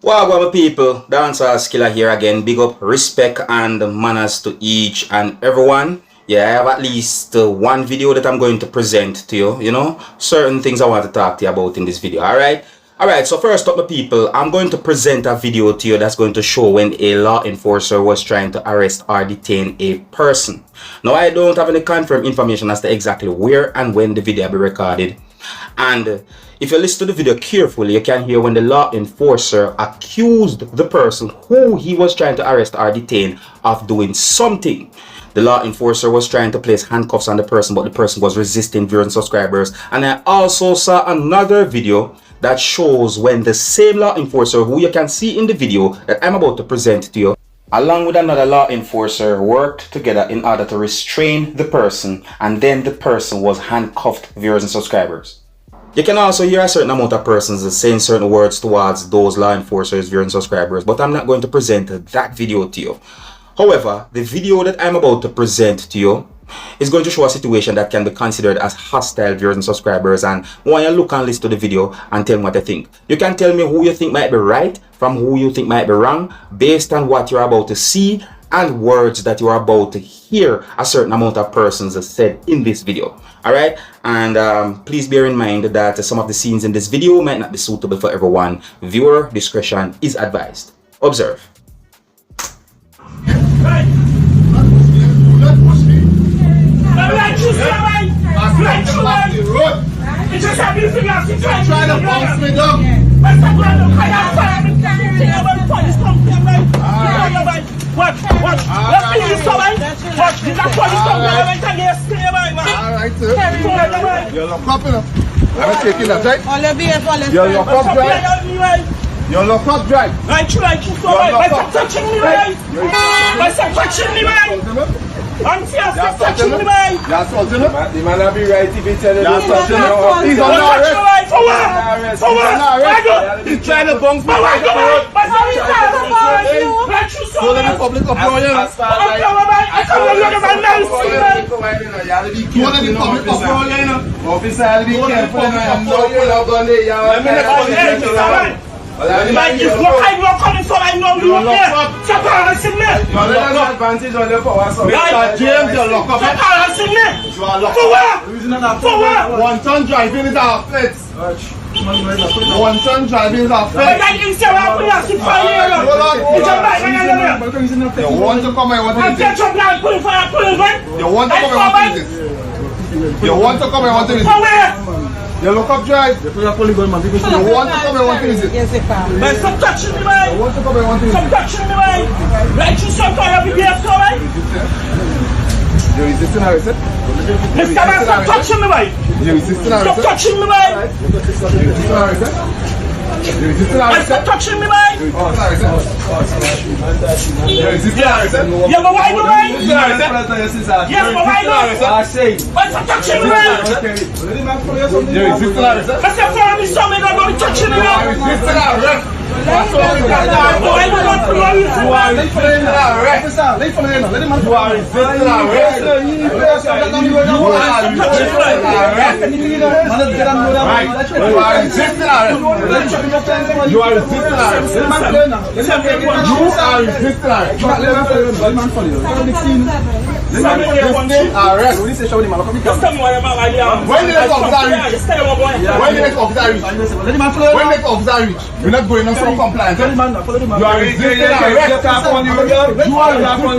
Well, people, Dancehall Skilla here again. Big up, respect and manners to each and everyone. Yeah, I have at least one video that I'm going to present to you. Certain things I want to talk to you about in this video. Alright, so first up, my people, I'm going to present a video to you that's going to show when a law enforcer was trying to arrest or detain a person. Now, I don't have any confirmed information as to exactly where and when the video will be recorded. And if you listen to the video carefully, you can hear when the law enforcer accused the person who he was trying to arrest or detain of doing something. The law enforcer was trying to place handcuffs on the person, but the person was resisting, viewers and subscribers. And I also saw another video that shows when the same law enforcer, who you can see in the video that I'm about to present to you, along with another law enforcer, worked together in order to restrain the person, and then the person was handcuffed, viewers and subscribers. You can also hear a certain amount of persons saying certain words towards those law enforcers, viewers and subscribers, but I'm not going to present that video to you. However, the video that I'm about to present to you is going to show a situation that can be considered as hostile, viewers and subscribers, and when you look and listen to the video and tell me what you think. You can tell me who you think might be right from who you think might be wrong based on what you're about to see and words that you are about to hear a certain amount of persons have said in this video. Alright, and please bear in mind that some of the scenes in this video might not be suitable for everyone. Viewer discretion is advised. Observe. Watch. Let's see this somebody. Watch. Did that police come here and tell you stay away, man? Alright, sir. You're locked up, enough. I'm taking that, right? You're locked up, right? You're locked up, right? Right, so right. Why touching me, right? Why touching me, right? I'm serious, touching me, right? You're assaulting him? The man will be right if he tell you You're assaulting him? He's on arrest. For what? He's on arrest. He's trying to bunk me. Go to the public uproar. Officer, I'll be careful. I'm not going to let you. Like this, what I will coming from, I know you there. Stop harassing me. You're not advantage on the power. Mr. James, you're locked up. Stop harassing me. You are locked For up. what? For what? Wanton driving is our offense. Wanton driving is our But offense. I didn't say what I'm asking for here. It's a bad. You want to come and want I'm to just a blind pulling for a pulling one. You want to come and want to this. You want to come and want to this. For where? You lock up drive. You want to come and want to visit. But stop touching me, man. You want to come and want to Stop visit. touching me, man. Like you some kind of behavior, man. You're resisting arrest, eh? Mr. Man, stop touching me, man. You're resisting Stop arrest, eh? touching me, man. You're resisting arrest, eh? You're resisting Man, arrest, stop eh? touching me, man. You're resisting arrest, eh? You're resisting arrest, eh? Yeah, but why do, man? Yes, but why do? I say. Man, stop touching me, man. You're resisting arrest, eh? I said, follow me, son, man. Don't be touching me, You are man. resisting arrest. That's all we got. Why do you want to run? You are resisting arrest. You are resisting arrest. You are resisting arrest. Right. You are resisting arrest. You are resisting arrest. You are resisting arrest. Arrest. Just tell me what I'm about. When the next officer reach? When the next officer reach? When the next officer reach? We're not going on some compliance. You are resisting arrest. You are resisting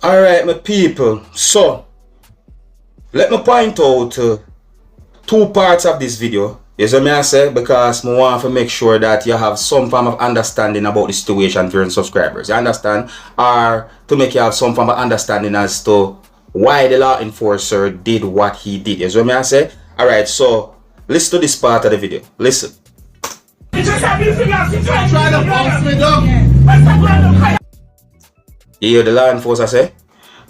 Alright, my people, so let me point out two parts of this video. Yes, what I say, because I want to make sure that you have some form of understanding about the situation for your subscribers. You understand? Or to make you have some form of understanding as to why the law enforcer did what he did. Yes, what I say? Alright, so listen to this part of the video. Listen. You hear the law enforcer say?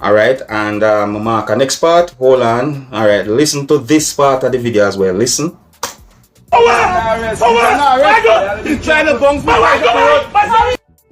Alright, and mark next part. Hold on. Alright, listen to this part of the video as well. Listen. He's trying to bounce me.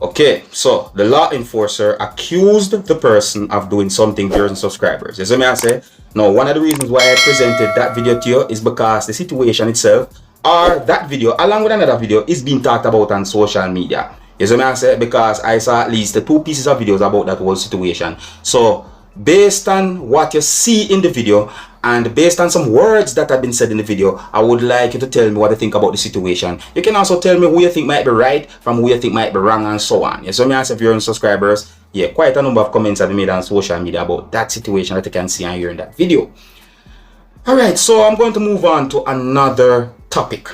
Okay, so the law enforcer accused the person of doing something, viewers and subscribers. You see me I say? Now, one of the reasons why I presented that video to you is because the situation itself, or that video, along with another video, is being talked about on social media. You see me I say? Because I saw at least 2 pieces of videos about that whole situation. So, based on what you see in the video, and based on some words that have been said in the video, I would like you to tell me what you think about the situation. You can also tell me who you think might be right from who you think might be wrong, and so on. You see me as if you're on subscribers. Yeah, quite a number of comments have been made on social media about that situation that you can see and hear in that video. Alright, so I'm going to move on to another topic.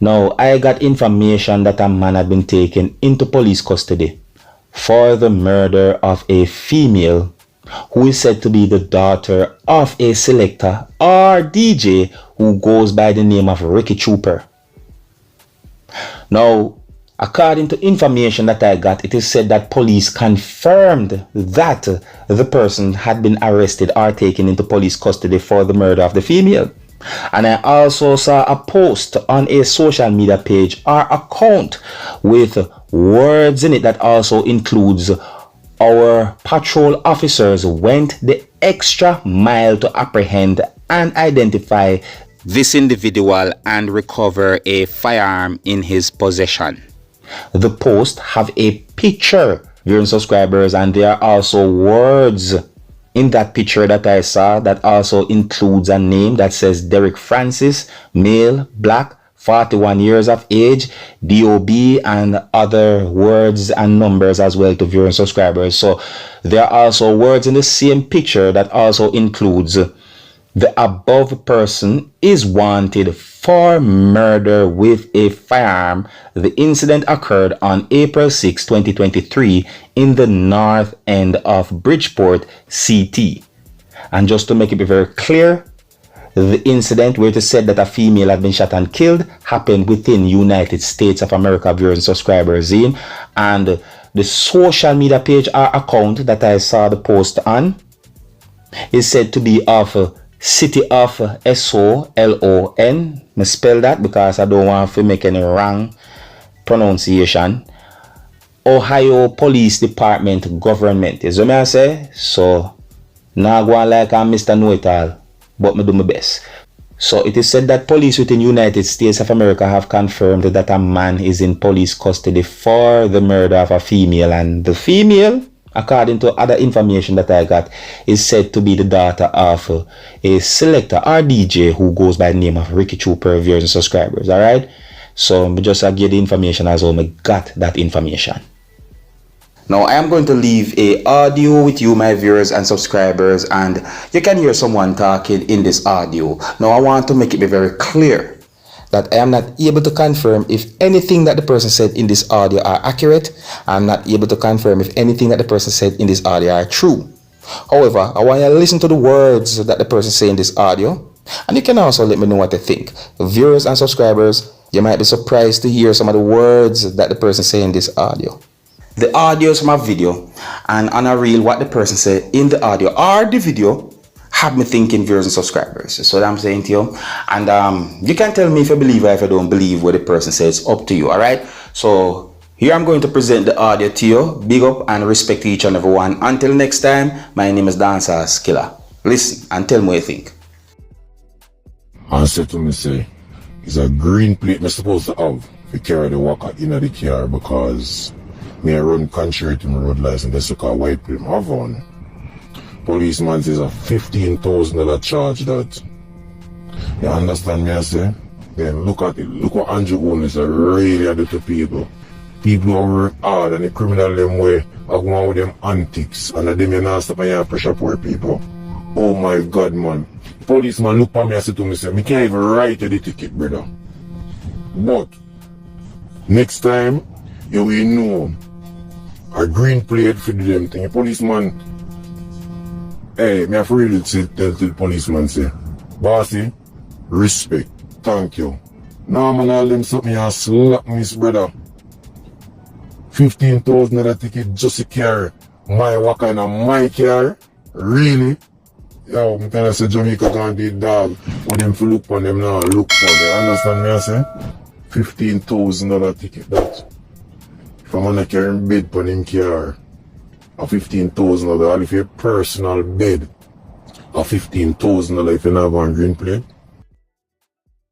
Now, I got information that a man had been taken into police custody for the murder of a female who is said to be the daughter of a selector or DJ who goes by the name of Ricky Trooper. Now, according to information that I got, it is said that police confirmed that the person had been arrested or taken into police custody for the murder of the female. And I also saw a post on a social media page or account with words in it that also includes our patrol officers went the extra mile to apprehend and identify this individual and recover a firearm in his possession. The post have a picture, viewing subscribers, and there are also words in that picture that I saw that also includes a name that says Derek Francis, male, black, 41 years of age, DOB, and other words and numbers as well to viewer and subscribers. So there are also words in the same picture that also includes the above person is wanted for murder with a firearm. The incident occurred on April 6, 2023 in the north end of Bridgeport, CT. And just to make it very clear, the incident where it is said that a female had been shot and killed happened within United States of America, viewers and subscribers in. And the social media page or account that I saw the post on is said to be of City of SOLON. I spell that because I don't want to make any wrong pronunciation. Ohio Police Department Government. Is what I say? So, now go on like I'm Mr. Know-it-all, but me do my best. So it is said that police within United States of America have confirmed that a man is in police custody for the murder of a female, and the female, according to other information that I got, is said to be the daughter of a selector or DJ who goes by the name of Ricky Trooper, viewers and subscribers. Alright, so I just give the information as well. I got that information. Now I am going to leave a audio with you, my viewers and subscribers, and you can hear someone talking in this audio. Now I want to make it be very clear that I am not able to confirm if anything that the person said in this audio are accurate. I'm not able to confirm if anything that the person said in this audio are true. However, I want you to listen to the words that the person say in this audio, and you can also let me know what you think. Viewers and subscribers, you might be surprised to hear some of the words that the person say in this audio. The audio is from a video, and on a reel what the person said in the audio or the video have me thinking, viewers and subscribers. So what I'm saying to you, and you can tell me if you believe or if you don't believe what the person says. Up to you. All right, so here I'm going to present the audio to you. Big up and respect to each and every one. Until next time, my name is Dancehall Skilla. Listen and tell me what you think. And said to me, say, it's a green plate I'm supposed to have to carry the wacker in the car, because me I run contrary to my road license. That's a white plate I have on. Policeman says a $15,000 charge that. You understand me I say? Then look at it. Look what Andrew Owens really do to people. People who work hard and the criminal them way are going with them antics, and them you not stop and pressure poor people. Oh my God, man. Policeman look at me and say to me, say, me can't even write the ticket, brother. But next time you will know a green plate for them thing. Policeman, hey, me have to really tell the policeman, say, bossy, respect, thank you. Now man, all them something you slap me, brother. $15,000 ticket just to carry my wacker in my car. Really? Yo, I'm trying to say Jamaica can't be dog. What them for look on them now, look for them. Understand me I say? $15,000 ticket that. If I'm gonna carry him bed on him car, a $15,000 if you personal bed, a $15,000 if you have one green plate.